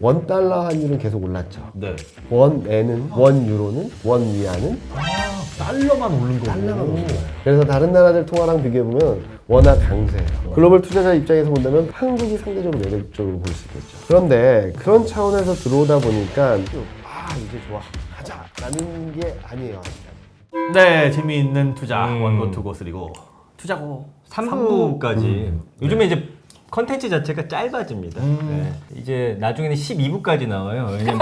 원달러 환율은 계속 올랐죠. 네. 원엔은, 원유로는, 원위안은 달러만 오른 거고. 달러만 오른 거예요. 그래서 다른 나라들 통화랑 비교해보면 워낙 강세예요. 글로벌 투자자 입장에서 본다면 한국이 상대적으로 매력적으로 볼 수 있겠죠. 그런데 그런 차원에서 들어오다 보니까 이제 좋아, 가자 라는 게 아니에요. 네, 재미있는 투자 원고 투고 쓰리고 투자고 3부까지. 요즘에 이제 컨텐츠 자체가 짧아집니다. 네. 이제 나중에는 12부까지 나와요. 왜냐면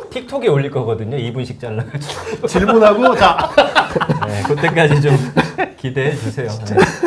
틱톡에 올릴 거거든요. 2분씩 잘라가지고. 질문하고 자 네, 그때까지 좀 기대해 주세요.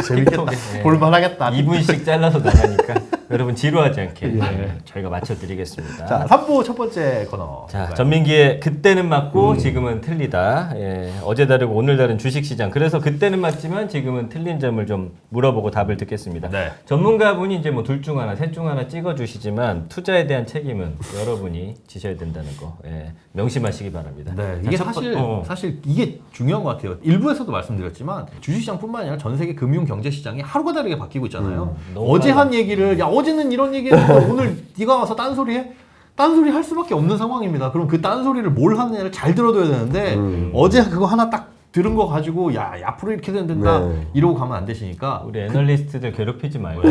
재밌겠다. 네. 볼만하겠다. 2분씩 잘라서 나가니까 여러분 지루하지 않게 네, 저희가 맞춰드리겠습니다. 자, 3부 첫 번째 코너. 자, 전민기의 그때는 맞고 지금은 틀리다. 예, 어제 다르고 오늘 다른 주식시장. 그래서 그때는 맞지만 지금은 틀린 점을 좀 물어보고 답을 듣겠습니다. 네. 전문가분이 이제 뭐 둘 중 하나, 셋 중 하나 찍어주시지만 투자에 대한 책임은 여러분이 지셔야 된다는 거 예, 명심하시기 바랍니다. 네, 자, 이게 첫 사실 번- 사실 이게 중요한 것 같아요. 일부에서도 말씀드렸지만 주식시장뿐만 아니라 전 세계 금융 경제 시장이 하루가 다르게 바뀌고 있잖아요. 너무 어제 많아. 한 얘기를 야 어제는 이런 얘기했는데 오늘 네가 와서 딴소리 해? 딴소리 할 수밖에 없는 상황입니다. 그럼 그 딴소리를 뭘 하느냐를 잘 들어둬야 되는데 어제 그거 하나 딱 들은 거 가지고 야 앞으로 이렇게 된다 네. 이러고 가면 안 되시니까 우리 애널리스트들 괴롭히지 말고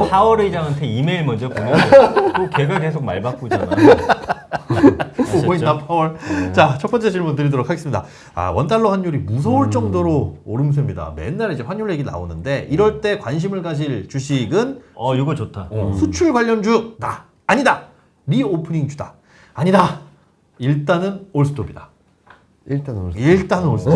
파월 의장한테 이메일 먼저 보내고 또 걔가 계속 말 바꾸잖아. 보인다 파월. 자, 첫 번째 질문 드리도록 하겠습니다. 원달러 환율이 무서울 정도로 오름세입니다. 맨날 이제 환율 얘기 나오는데 이럴 때 관심을 가질 주식은 이거 좋다. 수출 관련주다. 아니다. 리오프닝주다. 아니다. 일단은 올스톱이다. 일단 오늘 일단은 올스톱.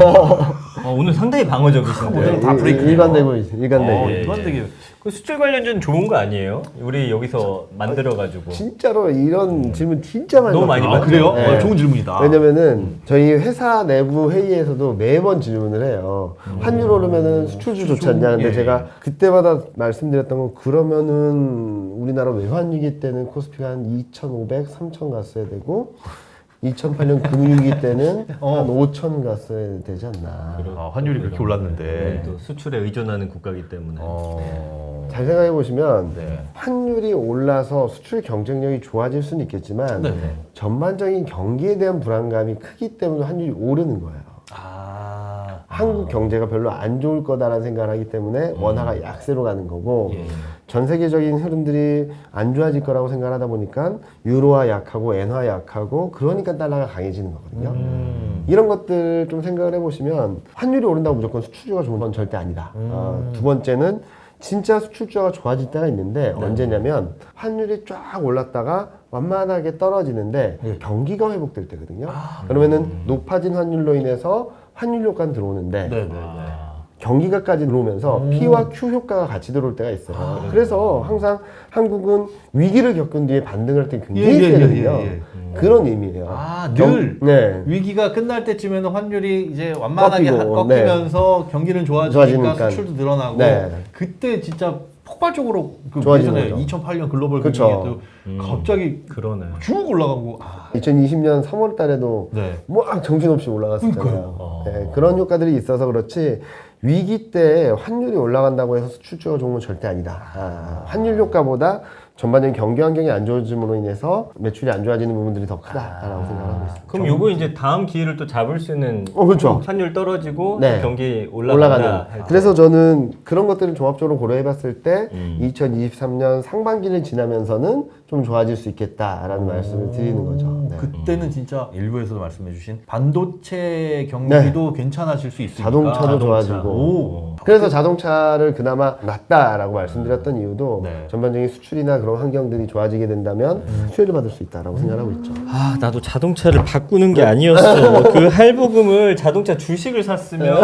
오늘 상당히 방어적이신데. 오늘 다 브레이크네요. 일관되고 있어. 일관되고. 예, 일관되게. 그 수출 관련주는 좋은 거 아니에요? 우리 여기서 만들어가지고. 진짜로 이런 질문 진짜 많이 너무 많이 받거든요. 그래요? 네. 좋은 질문이다. 왜냐면은 저희 회사 내부 회의에서도 매번 질문을 해요. 환율 오르면은 수출주 좋지 않냐. 근데 예. 제가 그때마다 말씀드렸던 건 그러면은 우리나라 외환위기 때는 코스피가 한 2,500, 3,000 갔어야 되고 2008년 금융위기 때는 한 5,000 갔어야 되지 않나. 환율이 그렇게 올랐는데. 또 수출에 의존하는 국가이기 때문에. 잘 생각해 보시면 네. 환율이 올라서 수출 경쟁력이 좋아질 수는 있겠지만 네. 전반적인 경기에 대한 불안감이 크기 때문에 환율이 오르는 거예요. 한국 경제가 별로 안 좋을 거다라는 생각을 하기 때문에 원화가 약세로 가는 거고 예. 전 세계적인 흐름들이 안 좋아질 거라고 생각하다 보니까 유로화 약하고 엔화 약하고 그러니까 달러가 강해지는 거거든요. 이런 것들 좀 생각을 해보시면 환율이 오른다고 무조건 수출주가 좋은 건 절대 아니다. 두 번째는 진짜 수출주가 좋아질 때가 있는데 언제냐면 환율이 쫙 올랐다가 완만하게 떨어지는데 경기가 회복될 때거든요. 그러면은 높아진 환율로 인해서 환율 효과는 들어오는데 네네네. 경기가까지 들어오면서 P와 Q 효과가 같이 들어올 때가 있어요. 그래서 항상 한국은 위기를 겪은 뒤에 반등을 할 때 굉장히 세거든요. 그런 의미예요. 늘 네. 위기가 끝날 때쯤에는 환율이 이제 완만하게 꺾이고, 꺾이면서 경기는 좋아지니까 좋아지니까. 수출도 늘어나고 네. 그때 진짜 폭발적으로 그 좋아지는 예전에 거죠. 2008년 글로벌 그쵸. 금융위기에도 갑자기 그러네. 쭉 올라가고 2020년 3월 달에도 네. 막 정신없이 올라갔었잖아요. 네, 그런 효과들이 있어서 그렇지 위기 때 환율이 올라간다고 해서 수출주가 좋은 건 절대 아니다. 환율 효과보다 전반적인 경기 환경이 안 좋아짐으로 인해서 매출이 안 좋아지는 부분들이 더 크다라고 생각하고 있습니다. 그럼 요거 이제 다음 기회를 또 잡을 수 있는 그렇죠. 환율 떨어지고 네. 경기 올라간다. 할 올라가는. 때. 그래서 저는 그런 것들을 종합적으로 고려해봤을 때 2023년 상반기를 지나면서는 좀 좋아질 수 있겠다라는 말씀을 드리는 거죠. 네. 그때는 진짜 일부에서도 말씀해주신 반도체 경기도 괜찮아질 수 있으니까 자동차도 좋아지고. 오. 그래서 자동차를 그나마 낫다라고 말씀드렸던 이유도 네. 전반적인 수출이나 그런 환경들이 좋아지게 된다면 수혜를 받을 수 있다라고 생각하고 있죠. 아, 나도 자동차를 바꾸는 게 아니었어. 그 할부금을 자동차 주식을 샀으면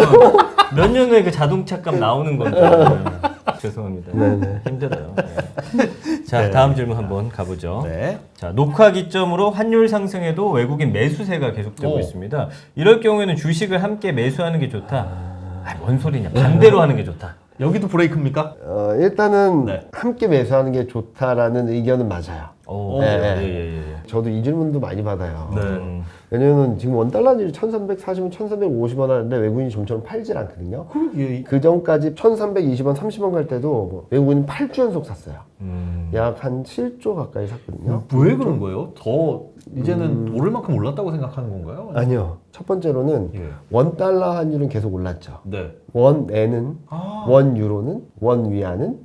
몇 년 후에 그 자동차 값 나오는 건데. 죄송합니다. 힘들어요. 네. 자, 다음 질문 한번 가보죠. 네. 자, 녹화 기점으로 환율 상승에도 외국인 매수세가 계속되고 있습니다. 이럴 경우에는 주식을 함께 매수하는 게 좋다. 뭔 소리냐. 반대로 하는 게 좋다. 여기도 브레이크입니까? 일단은 네. 함께 매수하는 게 좋다라는 의견은 맞아요. 오, 네. 예, 예, 예. 저도 이 질문도 많이 받아요. 네. 왜냐면 지금 원달러율이 1340원, 1350원 하는데 외국인이 좀처럼 팔질 않거든요. 그러게. 그 전까지 1320원, 30원 갈 때도 외국인은 8주 연속 샀어요. 약 한 7조 가까이 샀거든요. 왜 그런 거예요? 더 이제는 오를 만큼 올랐다고 생각하는 건가요? 아니요. 첫 번째로는 예. 원달러 환율은 계속 올랐죠. 네. 원엔은, 아. 원 유로는, 원 위안은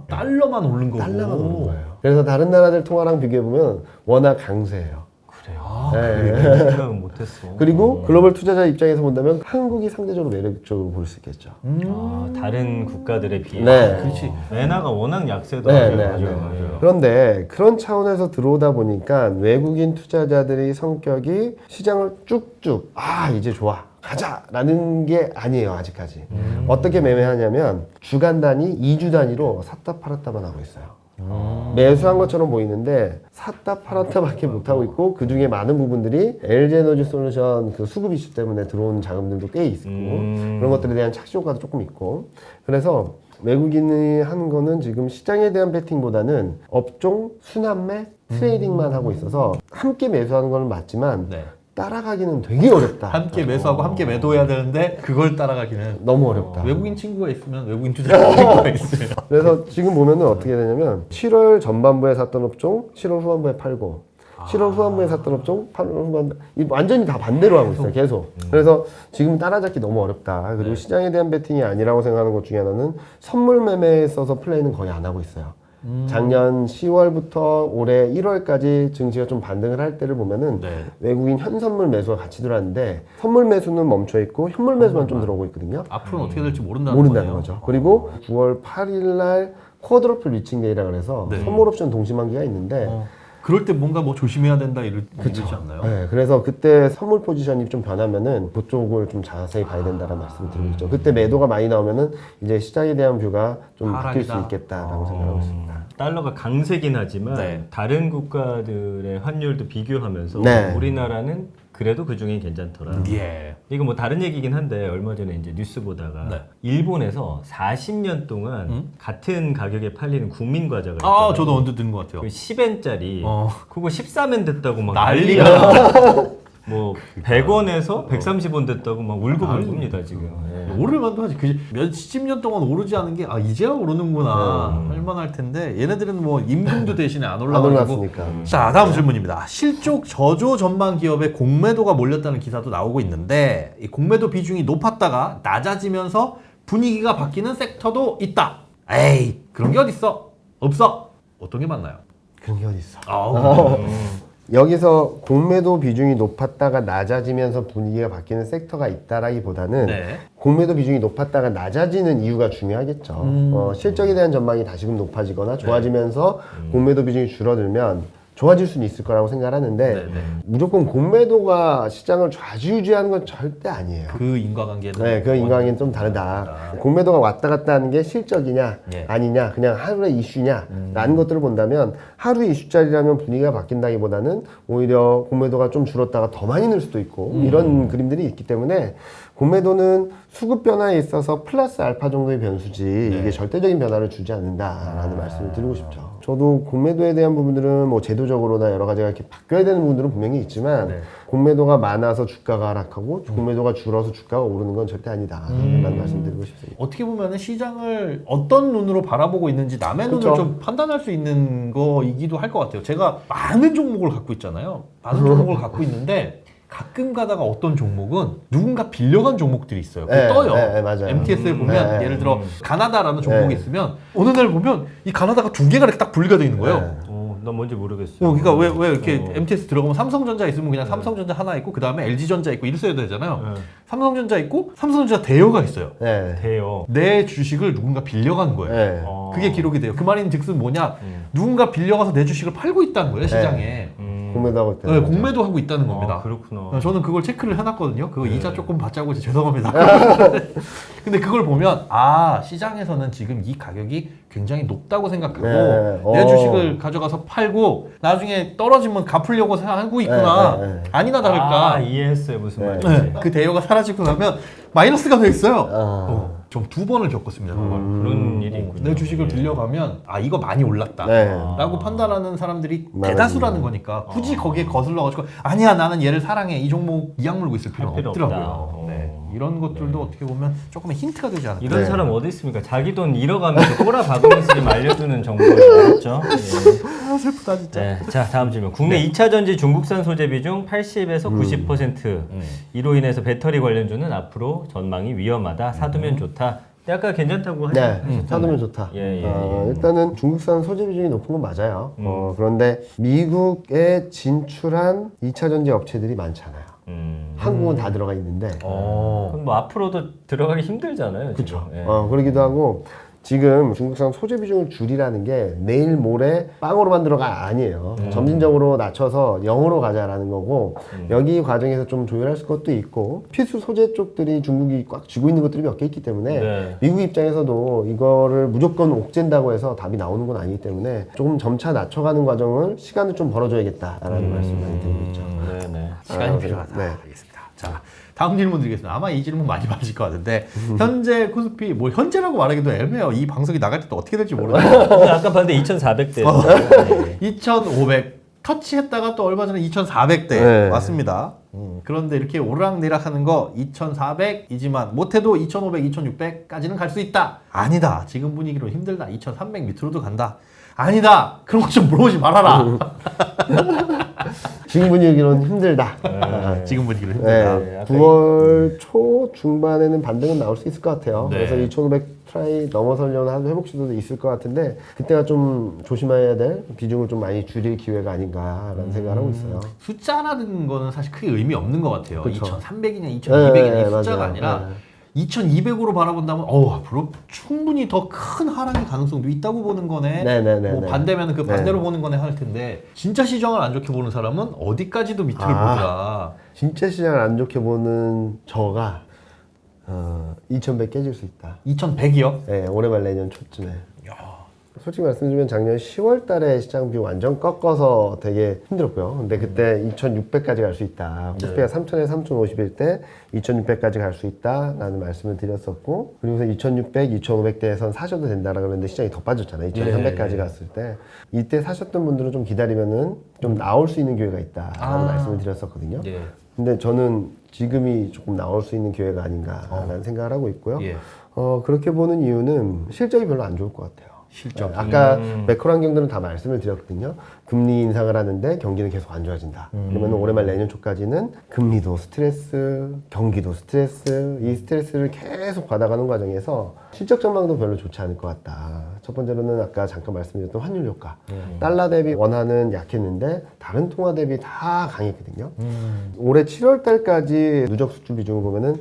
달러만 오른 거고. 달러가 오른 거예요. 그래서 다른 나라들 통화랑 비교해보면 워낙 강세예요. 그래요. 아, 네. 그래. 생각은 못했어. 그리고 글로벌 투자자 입장에서 본다면 한국이 상대적으로 매력적으로 볼 수 있겠죠. 다른 국가들에 비해. 네. 그렇지. 엔화가 워낙 약세다. 네, 맞아요. 네, 맞아요. 그런데 그런 차원에서 들어오다 보니까 외국인 투자자들의 성격이 시장을 쭉쭉 이제 좋아 가자라는 게 아니에요 아직까지. 어떻게 매매하냐면 주간 단위, 2주 단위로 샀다 팔았다만 하고 있어요. 매수한 것처럼 보이는데 샀다 팔았다밖에 못 하고 있고 그 중에 많은 부분들이 LG에너지솔루션 그 수급 이슈 때문에 들어온 자금들도 꽤 있고 그런 것들에 대한 착시 효과도 조금 있고 그래서 외국인이 하는 거는 지금 시장에 대한 베팅보다는 업종 순환매 트레이딩만 하고 있어서 함께 매수하는 건 맞지만 네. 따라가기는 되게 어렵다. 함께 매수하고 함께 매도해야 되는데 그걸 따라가기는 너무 어렵다. 외국인 친구가 있으면 외국인 투자자 친구가 있어요. 그래서 지금 보면은 어떻게 되냐면 7월 전반부에 샀던 업종 7월 후반부에 팔고 7월 후반부에 샀던 업종 8월 후반부 완전히 다 반대로 하고 있어요. 계속. 그래서 지금 따라잡기 너무 어렵다. 그리고 시장에 대한 베팅이 아니라고 생각하는 것 중에 하나는 선물 매매에 있어서 플레이는 거의 안 하고 있어요. 작년 10월부터 올해 1월까지 증시가 좀 반등을 할 때를 보면은 네. 외국인 현선물 매수가 같이 들어왔는데 선물 매수는 멈춰 있고 현물 매수만 좀 들어오고 있거든요. 앞으로는 어떻게 될지 모른다는 모른다는 거네요. 거죠. 그리고 9월 8일 날 쿼드러플 리칭 데이라 그래서 네. 선물 옵션 동시만기가 있는데 그럴 때 뭔가 뭐 조심해야 된다 이러지 않나요? 네, 그래서 그때 선물 포지션이 좀 변하면은 그쪽을 좀 자세히 봐야 된다는 말씀을 드리고 있죠. 그때 매도가 많이 나오면은 이제 시장에 대한 뷰가 좀 바뀔 수 하락이다. 있겠다라고 생각하고 있습니다. 달러가 강세긴 하지만 네. 다른 국가들의 환율도 비교하면서 네. 우리나라는 그래도 그 중에 괜찮더라. 예. 이거 뭐 다른 얘기긴 한데 얼마 전에 이제 뉴스 보다가 네. 일본에서 40년 동안 같은 가격에 팔리는 국민 과자가 아, 있더라고요. 저도 언제 듣는 것 같아요. 그 10엔짜리 어. 그거 13엔 됐다고 막 난리가. 뭐 100원에서 130원 됐다고 막 울고 불고입니다 지금. 예. 오를 만도 하지. 몇십 년 동안 오르지 않은 게 이제야 오르는구나 할만할 텐데 얘네들은 뭐 임금도 대신에 안 안 올라가고. 올랐으니까. 자, 다음 질문입니다. 실적 저조 전망 기업의 공매도가 몰렸다는 기사도 나오고 있는데 이 공매도 비중이 높았다가 낮아지면서 분위기가 바뀌는 섹터도 있다. 에이, 그런 게 어딨어? 없어. 어떤 게 맞나요? 그런 게 어딨어. 여기서 공매도 비중이 높았다가 낮아지면서 분위기가 바뀌는 섹터가 있다라기보다는 네. 공매도 비중이 높았다가 낮아지는 이유가 중요하겠죠. 실적에 대한 전망이 다시금 높아지거나 좋아지면서 공매도 비중이 줄어들면 좋아질 수는 있을 거라고 생각하는데 네, 네. 무조건 공매도가 시장을 좌지우지하는 건 절대 아니에요. 그 인과관계는 네, 그 인과관계는 좀 다르다. 공매도가 왔다 갔다 하는 게 실적이냐 예. 아니냐 그냥 하루의 이슈냐 라는 것들을 본다면 하루의 이슈짜리라면 분위기가 바뀐다기보다는 오히려 공매도가 좀 줄었다가 더 많이 늘 수도 있고 이런 그림들이 있기 때문에 공매도는 수급 변화에 있어서 플러스 알파 정도의 변수지 이게 절대적인 변화를 주지 않는다라는 말씀을 드리고 싶죠. 저도 공매도에 대한 부분들은 뭐 제도적으로나 여러 가지가 이렇게 바뀌어야 되는 부분들은 분명히 있지만 공매도가 많아서 주가가 하락하고 공매도가 줄어서 주가가 오르는 건 절대 아니다라는 말씀 드리고 싶습니다. 어떻게 보면 시장을 어떤 눈으로 바라보고 있는지 남의 그쵸. 눈을 좀 판단할 수 있는 거이기도 할 것 같아요. 제가 많은 종목을 갖고 있잖아요. 많은 종목을 갖고 있는데 가끔 가다가 어떤 종목은 누군가 빌려간 종목들이 있어요. 그게 네, 떠요. 네, 맞아요. MTS에 보면 네, 예를 들어 가나다라는 종목이 네. 있으면 어느 날 보면 이 가나다가 두 개가 이렇게 딱 분리가 돼 있는 거예요. 네. 난 뭔지 모르겠어요. 그러니까 왜 이렇게 MTS 들어가면 삼성전자 있으면 그냥 삼성전자 하나 있고 그 다음에 LG전자 있고 이랬어야 되잖아요. 삼성전자 있고 삼성전자 대여가 있어요. 네. 돼요. 내 주식을 누군가 빌려간 거예요. 네. 그게 기록이 돼요. 그 말인 즉슨 뭐냐? 누군가 빌려가서 내 주식을 팔고 있다는 거예요, 시장에. 공매도 하고 네, 공매도 하고 있다는 겁니다. 그렇구나. 저는 그걸 체크를 해놨거든요. 그거 이자 조금 받자고 이제 죄송합니다. 근데 그걸 보면 시장에서는 지금 이 가격이 굉장히 높다고 생각하고 네. 내 주식을 가져가서 팔고 나중에 떨어지면 갚으려고 하고 있구나. 네. 아니나 다를까. 이해했어요 무슨 네. 말인지. 네, 그 대여가 사라지고 나면 마이너스가 돼 있어요. 좀 2번을 겪었습니다. 그걸. 그런 일이 있군요. 내 주식을 들려가면 아 이거 많이 올랐다 네. 라고 판단하는 사람들이 맞아요. 대다수라는 거니까 굳이 거기에 거슬러가지고 아니야 나는 얘를 사랑해 이 종목 이악 물고 있을 필요는 필요 없더라고요. 없다. 네. 이런 것들도 어떻게 보면 조금의 힌트가 되지 않을까. 이런 네. 사람 어디 있습니까? 자기 돈 잃어가면서 꼬라박으면서 지금 알려주는 정보였죠. 예. 아, 슬프다 진짜. 네. 자, 다음 질문. 국내 2차 전지 중국산 소재 비중 80에서 90%. 이로 인해서 배터리 관련주는 앞으로 전망이 위험하다. 사두면 좋다. 근데 아까 괜찮다고 네, 사두면 좋다. 예, 예. 일단은 중국산 소재 비중이 높은 건 맞아요. 그런데 미국에 진출한 2차 전지 업체들이 많잖아요. 한국은 다 들어가 있는데 그럼 뭐 앞으로도 들어가기 힘들잖아요. 그렇죠. 예. 그러기도 하고 지금 중국산 소재 비중을 줄이라는 게 내일 모레 빵으로만 들어가 아니에요. 점진적으로 낮춰서 0으로 가자라는 거고 여기 과정에서 좀 조율할 것도 있고 필수 소재 쪽들이 중국이 꽉 쥐고 있는 것들이 몇 개 있기 때문에 네. 미국 입장에서도 이거를 무조건 옥죄다고 해서 답이 나오는 건 아니기 때문에 조금 점차 낮춰가는 과정을 시간을 좀 벌어줘야겠다라는 말씀 많이 드리고 있죠. 네네. 시간이 필요하다. 네. 알겠습니다. 자, 다음 질문 드리겠습니다. 아마 이 질문 많이 받으실 것 같은데 현재 코스피 뭐 현재라고 말하기도 애매해요. 이 방송이 나갈 때도 어떻게 될지 모르겠어요. 아까 봤는데 2,400대. 2,500 터치했다가 또 얼마 전에 2,400대 네. 왔습니다. 그런데 이렇게 오르락내락하는 거 2,400이지만 못해도 2,500, 2,600까지는 갈 수 있다. 아니다. 지금 분위기로 힘들다. 2,300 밑으로도 간다. 아니다. 그런 거 좀 물어보지 말아라. 지금 분위기로는 힘들다. 지금 분위기로 힘들다. 네, 9월 초 중반에는 반등은 나올 수 있을 것 같아요. 네. 그래서 2,500 트라이 넘어서려는 한 회복 시도도 있을 것 같은데 그때가 좀 조심해야 될 비중을 좀 많이 줄일 기회가 아닌가라는 생각을 하고 있어요. 숫자라는 거는 사실 크게 의미 없는 것 같아요. 그쵸. 2,300이냐 2,200이냐 네, 이 숫자가 맞아요. 아니라 네. 2,200으로 바라본다면 앞으로 충분히 더 큰 하락의 가능성도 있다고 보는 거네. 네네네. 뭐 반대면 그 반대로 보는 거네 할 텐데 진짜 시장을 안 좋게 보는 사람은 어디까지도 밑을 보자. 진짜 시장을 안 좋게 보는 저가 2,100 깨질 수 있다. 2,100이요? 네, 올해 말 내년 초쯤에. 솔직히 말씀드리면 작년 10월 달에 시장 비용 완전 꺾어서 되게 힘들었고요. 근데 그때 2,600까지 갈 수 있다. 코스피가 3,000에서 3,050일 때 2,600까지 갈 수 있다라는 말씀을 드렸었고 그리고서 2,600, 2,500대에선 사셔도 된다라 그랬는데 시장이 더 빠졌잖아요. 2,300까지 갔을 때 이때 사셨던 분들은 좀 기다리면은 좀 나올 수 있는 기회가 있다라는 말씀을 드렸었거든요. 예. 근데 저는 지금이 조금 나올 수 있는 기회가 아닌가라는 생각을 하고 있고요. 예. 그렇게 보는 이유는 실적이 별로 안 좋을 것 같아요. 실적. 아까 매크로 환경들은 다 말씀을 드렸거든요. 금리 인상을 하는데 경기는 계속 안 좋아진다. 그러면 올해 말 내년 초까지는 금리도 스트레스, 경기도 스트레스, 이 스트레스를 계속 받아가는 과정에서 실적 전망도 별로 좋지 않을 것 같다. 첫 번째로는 아까 잠깐 말씀드렸던 환율 효과. 달러 대비 원화는 약했는데 다른 통화 대비 다 강했거든요. 올해 7월 달까지 누적 수출 비중을 보면은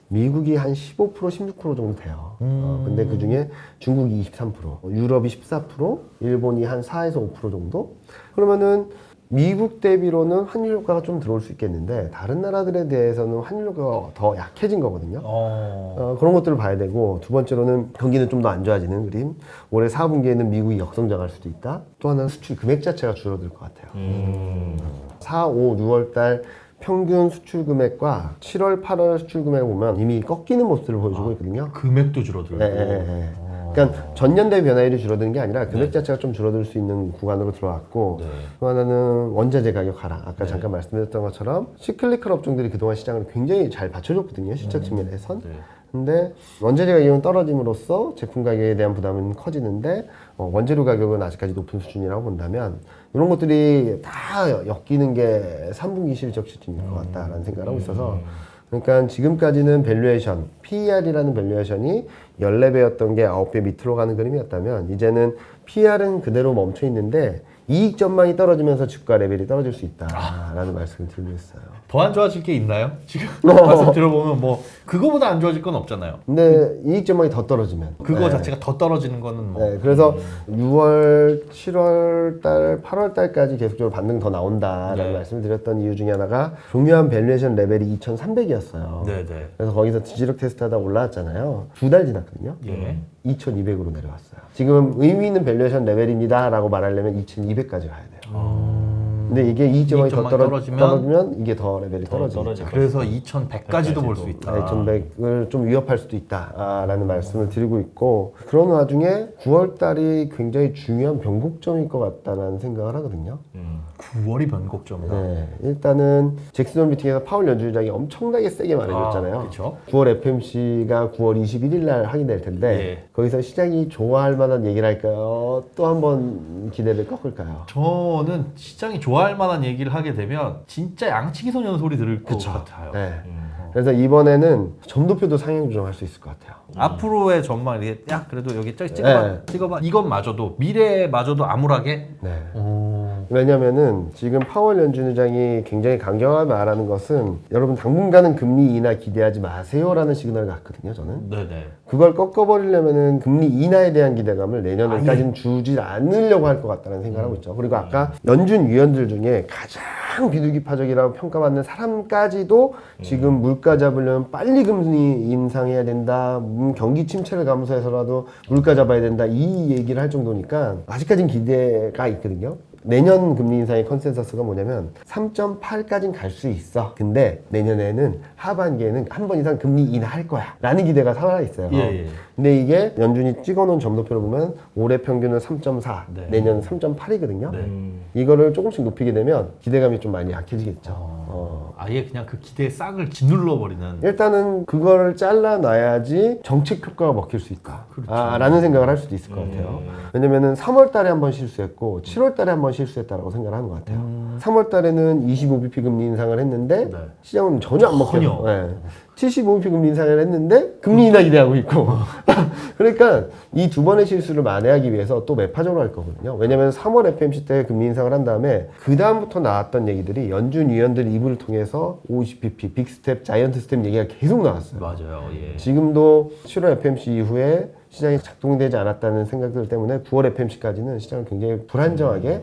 미국이 한 15%, 16% 정도 돼요. 근데 그 중에 중국이 23%, 유럽이 14%, 일본이 한 4에서 5% 정도? 그러면은 미국 대비로는 환율 효과가 좀 들어올 수 있겠는데 다른 나라들에 대해서는 환율 효과가 더 약해진 거거든요. 그런 것들을 봐야 되고 두 번째로는 경기는 좀 더 안 좋아지는 그림. 올해 4분기에는 미국이 역성장할 수도 있다. 또 하나는 수출 금액 자체가 줄어들 것 같아요. 4, 5, 6월 달 평균 수출 금액과 7월, 8월 수출 금액을 보면 이미 꺾이는 모습들을 보여주고 있거든요. 금액도 줄어들고. 네. 그러니까 전년 대비 변화율이 줄어드는 게 아니라 금액 자체가 좀 줄어들 수 있는 구간으로 들어왔고 또 하나는 원자재 가격 하락. 아까 잠깐 말씀드렸던 것처럼 시클리컬 업종들이 그동안 시장을 굉장히 잘 받쳐줬거든요. 실적 측면에선. 근데 원자재 가격은 떨어짐으로써 제품 가격에 대한 부담은 커지는데 원재료 가격은 아직까지 높은 수준이라고 본다면 이런 것들이 다 엮이는 게 3분기 실적 시즌일 것 같다라는 생각을 하고 있어서 그러니까 지금까지는 밸류에이션, PER이라는 밸류에이션이 14배였던 게 9배 밑으로 가는 그림이었다면 이제는 PER은 그대로 멈춰 있는데 이익 전망이 떨어지면서 주가 레벨이 떨어질 수 있다라는 말씀을 드리고 있어요. 더 안 좋아질 게 있나요? 지금 말씀 들어보면 뭐 그거보다 안 좋아질 건 없잖아요. 근데 이익 전망이 더 떨어지면 그거 자체가 더 떨어지는 거는 뭐. 네, 그래서 6월, 7월 달, 8월 달까지 계속적으로 반등 더 나온다라는 말씀을 드렸던 이유 중에 하나가 중요한 밸류에이션 레벨이 2,300이었어요. 네네. 그래서 거기서 지지력 테스트하다 올라왔잖아요. 2달 지났거든요. 예. 2,200으로 내려왔어요. 지금 의미 있는 밸류에이션 레벨입니다라고 말하려면 2,200까지 가야 돼요. 근데 이게 이익 전망이 더 이익 전망이 떨어지면 이게 더 레벨이 떨어지죠. 그래서 2100까지도 볼 수 있다. 2100을 좀 위협할 수도 있다라는 말씀을 드리고 있고, 그런 와중에 9월 달이 굉장히 중요한 변곡점일 것 같다는 생각을 하거든요. 9월이 변곡점이다. 네, 일단은 잭슨홀 미팅에서 파월 연준의장이 엄청나게 세게 말해줬잖아요. 그렇죠. 9월 FMC가 9월 21일 날 확인될 텐데 거기서 시장이 좋아할 만한 얘기를 할까요? 또 한번 기대를 꺾을까요? 저는 시장이 좋아할 만한 얘기를 하게 되면 진짜 양치기 소년 소리 들을 것 같아요. 네. 그래서 이번에는 점도표도 상향 조정할 수 있을 것 같아요. 앞으로의 전망 이게 야 그래도 여기 찍어봐. 이것마저도 미래마저도 암울하게. 네. 왜냐면은 지금 파월 연준의장이 굉장히 강경하게 말하는 것은 여러분 당분간은 금리 인하 기대하지 마세요라는 시그널을 갖거든요. 저는. 네네. 그걸 꺾어버리려면은 금리 인하에 대한 기대감을 내년까지는 주지 않으려고 할 것 같다는 생각을 하고 있죠. 그리고 아까 연준 위원들 중에 가장 비둘기파적이라고 평가받는 사람까지도 지금 물가 잡으려면 빨리 금리 인상해야 된다. 경기 침체를 감수해서라도 물가 잡아야 된다. 이 얘기를 할 정도니까 아직까지는 기대가 있거든요. 내년 금리 인상의 컨센서스가 뭐냐면 3.8까지는 갈 수 있어. 근데 내년에는 하반기에는 한 번 이상 금리 인하할 거야 라는 기대가 살아 있어요. 근데 이게 연준이 찍어놓은 점도표를 보면 올해 평균은 3.4, 내년 3.8이거든요. 이거를 조금씩 높이게 되면 기대감이 좀 많이 약해지겠죠. 아예 그냥 그 기대의 싹을 짓눌러 버리는. 일단은 그거를 잘라놔야지 정책 효과가 먹힐 수 있다. 라는 생각을 할 수도 있을 것 같아요. 왜냐면은 3월 달에 한 번 실수했고 7월 달에 한 번 실수했다라고 생각을 하는 것 같아요. 3월 달에는 25bp 금리 인상을 했는데 시장은 전혀 안 먹혀요. 네. 75bp 금리 인상을 했는데 금리 인하 기대하고 있고 그러니까 이 두 번의 실수를 만회하기 위해서 또 매파적으로 할 거거든요. 왜냐면 3월 FMC 때 금리 인상을 한 다음에 그 다음부터 나왔던 얘기들이 연준 위원들 입을 통해서 50bp, 빅스텝, 자이언트 스텝 얘기가 계속 나왔어요. 맞아요. 예. 지금도 7월 FMC 이후에 시장이 작동되지 않았다는 생각들 때문에 9월 FMC까지는 시장을 굉장히 불안정하게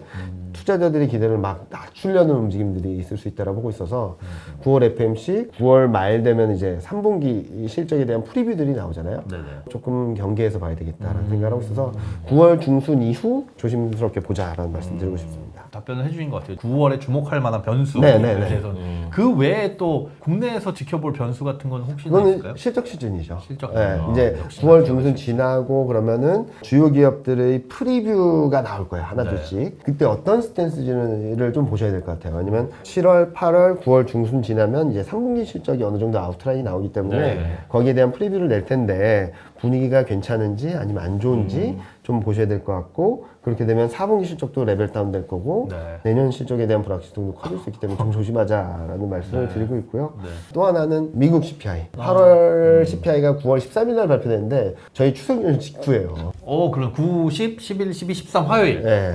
투자자들의 기대를 막 낮추려는 움직임들이 있을 수 있다고 보고 있어서 9월 FMC, 9월 말 되면 이제 3분기 실적에 대한 프리뷰들이 나오잖아요. 네네. 조금 경계해서 봐야 되겠다라는 생각을 하고 있어서 9월 중순 이후 조심스럽게 보자라는 말씀 드리고 싶습니다. 답변을 해주신 것 같아요. 9월에 주목할 만한 변수. 네네네. 그 외에 또 국내에서 지켜볼 변수 같은 건 혹시 그거는 있을까요? 실적 시즌이죠. 실적. 네, 이제 9월 중순 지나고 그러면은 주요 기업들의 프리뷰가 나올 거예요. 하나둘씩. 그때 어떤 스탠스지를 좀 보셔야 될 것 같아요. 아니면 7월, 8월, 9월 중순 지나면 이제 3분기 실적이 어느 정도 아웃라인이 나오기 때문에 거기에 대한 프리뷰를 낼 텐데 분위기가 괜찮은지 아니면 안 좋은지 좀 보셔야 될 것 같고, 그렇게 되면 4분기 실적도 레벨 다운 될 거고 내년 실적에 대한 불확실성도 커질 수 있기 때문에 좀 조심하자라는 말씀을 드리고 있고요. 또 하나는 미국 CPI. 8월 CPI가 9월 13일 날 발표되는데 저희 추석 연휴 직후예요. 그럼 9, 10, 11, 12, 13 화요일. 네.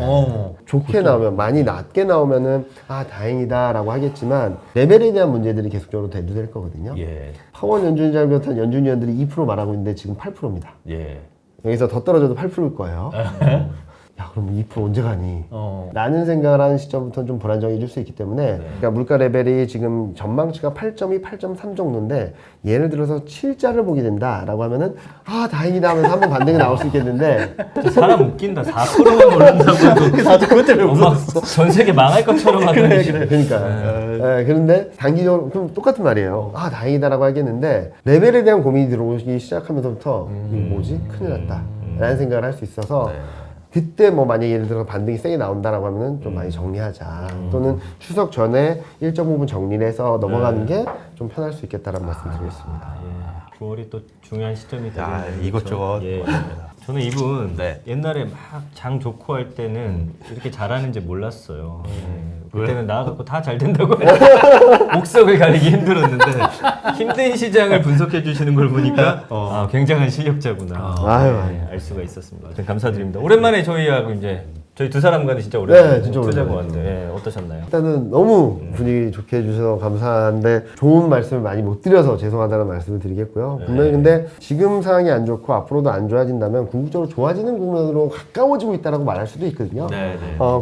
좋게 나오면, 많이 낮게 나오면은 다행이다라고 하겠지만 레벨에 대한 문제들이 계속적으로 대두될 거거든요. 파월 연준의장을 비롯한 연준위원들이 2% 말하고 있는데 지금 8%입니다. 여기서 더 떨어져도 8%일 거예요. 야, 그럼 2% 언제 가니? 라는 생각을 하는 시점부터는 좀 불안정해질 수 있기 때문에 그러니까 물가 레벨이 지금 전망치가 8.2, 8.3 정도인데 예를 들어서 7자를 보게 된다라고 하면은 다행이다 하면서 한번 반등이 나올 수 있겠는데 사람 웃긴다. 4%만 오른다고 나도 그것 때문에 웃었어. 전 세계 망할 것처럼 하더니 그러니까 그런데 단기적으로 그럼 똑같은 말이에요. 다행이다라고 하겠는데 레벨에 대한 고민이 들어오기 시작하면서부터 이거 뭐지? 큰일 났다 라는 생각을 할 수 있어서 그때 뭐 만약에 예를 들어서 반등이 세게 나온다라고 하면은 좀 많이 정리하자. 또는 추석 전에 일정 부분 정리를 해서 넘어가는 게 좀 편할 수 있겠다라는 말씀 드리겠습니다. 9월이 또 중요한 시점이 되겠네요. 이것저것. 저는 이분 옛날에 막 장 좋고 할 때는 이렇게 잘하는지 몰랐어요. 그때는 나와갖고 다 잘 된다고 옥석을 가리기 힘들었는데 힘든 시장을 분석해 주시는 걸 보니까 굉장한 실력자구나 알 수가 있었습니다. 감사드립니다. 오랜만에 저희하고 이제 저희 두 사람과는 진짜 오랜만에 진짜 투자고 왔는데 어떠셨나요? 일단은 너무 분위기 좋게 해주셔서 감사한데 좋은 말씀을 많이 못 드려서 죄송하다는 말씀을 드리겠고요. 분명히 근데 지금 상황이 안 좋고 앞으로도 안 좋아진다면 궁극적으로 좋아지는 국면으로 가까워지고 있다라고 말할 수도 있거든요.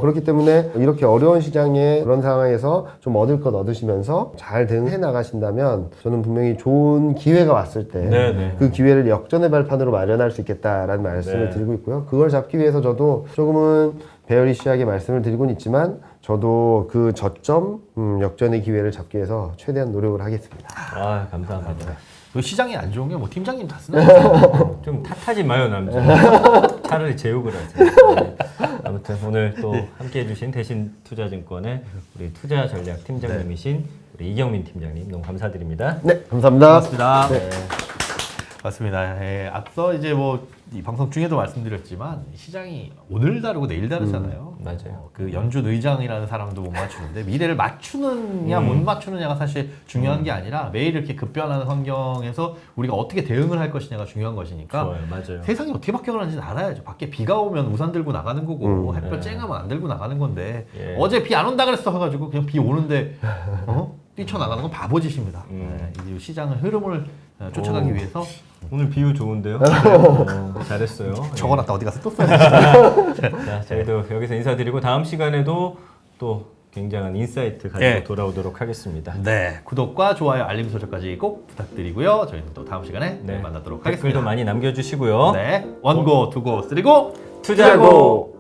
그렇기 때문에 이렇게 어려운 시장에 그런 상황에서 좀 얻을 것 얻으시면서 잘 대응해 나가신다면 저는 분명히 좋은 기회가 왔을 때 그 기회를 역전의 발판으로 마련할 수 있겠다라는 말씀을 드리고 있고요. 그걸 잡기 위해서 저도 조금은 베어리시하게 말씀을 드리고는 있지만 저도 그 저점 역전의 기회를 잡기 위해서 최대한 노력을 하겠습니다. 아, 감사합니다. 그 시장이 안 좋은 게 뭐 팀장님 다 쓰는 거죠. 좀 탓하지 마요, 남자. 차라리 제욕을 하세요. 네. 아무튼 오늘 또 함께 해주신 대신투자증권의 우리 투자 전략 팀장님이신 우리 이경민 팀장님 너무 감사드립니다. 네, 감사합니다. 고맙습니다. 네. 맞습니다. 예, 앞서 이제 뭐 이 방송 중에도 말씀드렸지만 시장이 오늘 다르고 내일 다르잖아요. 맞아요. 그 연준 의장이라는 사람도 못 맞추는데 미래를 맞추느냐 못 맞추느냐가 사실 중요한 게 아니라 매일 이렇게 급변하는 환경에서 우리가 어떻게 대응을 할 것이냐가 중요한 것이니까 좋아요, 맞아요. 세상이 어떻게 바뀌어가는지는 알아야죠. 밖에 비가 오면 우산 들고 나가는 거고 햇볕 쨍하면 안 들고 나가는 건데 예. 어제 비 안 온다 그랬어 해가지고 그냥 비 오는데 뛰쳐나가는 건 바보짓입니다. 네, 이 시장의 흐름을 쫓아가기 위해서 오늘 비유 좋은데요? 잘했어요. 적어놨다 어디 가서 또 써야지. 자, 저희도 여기서 인사드리고 다음 시간에도 또 굉장한 인사이트 가지고 예. 돌아오도록 하겠습니다. 네, 구독과 좋아요, 알림 설정까지 꼭 부탁드리고요. 저희는 또 다음 시간에 네. 만나도록 댓글도 하겠습니다. 많이 남겨주시고요. 네, 원고, 투고, 쓰리고 투자고!